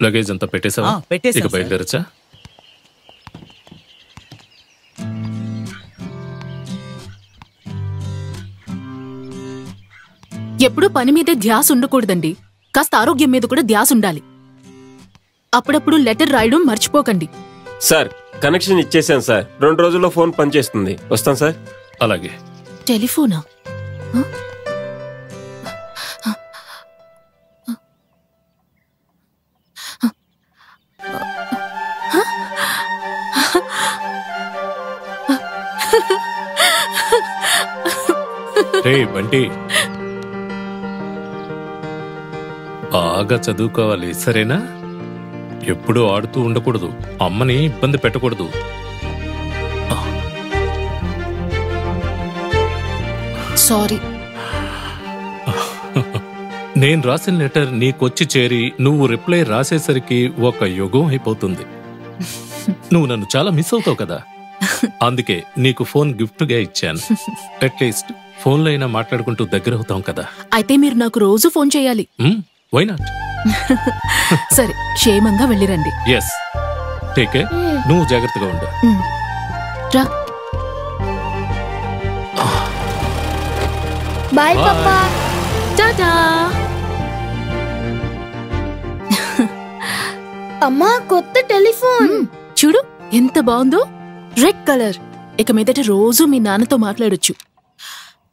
Luggage అంతా పెట్టేసావా? ఇక బయలుదేరచ్చా? ఎప్పుడూ పని మీదే ధ్యాస ఉండకూడదండి. కాస్త ఆరోగ్యం మీద కూడా ధ్యాస ఉండాలి. అప్పుడప్పుడు లెటర్ రాయడం మర్చిపోకండి. సార్ కనెక్షన్ ఇచ్చేసాను సార్. 2 రోజుల్లో ఫోన్ పనిచేస్తుంది. వస్తాను సార్. అలాగే. టెలిఫోనా? రే బంటి, బాగా చదువుకోవాలి, సరేనా? ఎప్పుడూ ఆడుతూ ఉండకూడదు, అమ్మని ఇబ్బంది పెట్టకూడదు. సారీ. నేను రాసిన లెటర్ నీకొచ్చి చేరి నువ్వు రిప్లై రాసేసరికి ఒక యుగం అయిపోతుంది. నువ్వు నన్ను చాలా మిస్ అవుతావు కదా, అందుకే నీకు ఫోన్ గిఫ్ట్ గా ఇచ్చాను. అట్లీస్ట్ ఫోన్లో అయినా మాట్లాడుకుంటూ దగ్గర అవుతాం కదా. అయితే మీరు నాకు రోజు ఫోన్ చేయాలి. Why not? సరే, క్షేమంగా వెళ్ళిరండి. Yes, take care. నువ్వు జాగ్రత్తగా ఉండు. రా. బాయ్ పాపా. టాటా. అమ్మా, కొత్త టెలిఫోన్ చూడు ఎంత బాగుందో. Red colour. ఇక మీదట రోజు మీ నాన్నతో మాట్లాడొచ్చు.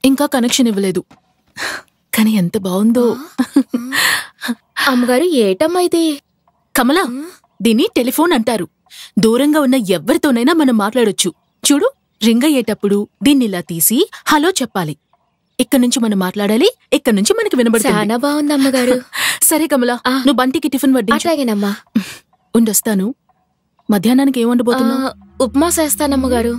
ఇంకా కనెక్షన్ ఇవ్వలేదు, కానీ ఎంత బాగుందో. అమ్మగారు, ఏటమ్మా ఇది? కమలా, దీన్ని టెలిఫోన్ అంటారు. దూరంగా ఉన్న ఎవరితోనైనా మనం మాట్లాడొచ్చు. చూడు, రింగ్ అయ్యేటప్పుడు దీన్ని ఇలా తీసి హలో చెప్పాలి. ఇక్కడ నుంచి మనం మాట్లాడాలి, ఇక్కడ నుంచి మనకి వినబడుతుంది. చాలా బాగుంది అమ్మగారు. సరే కమలా, నువ్వు బంటికి టిఫిన్ వడ్డించు. అట్లాగేనమ్మా. ఉండొస్తాను. మధ్యాహ్నానికి ఏం వండబోతున్నా? ఉప్మా చేస్తానమ్మగారు.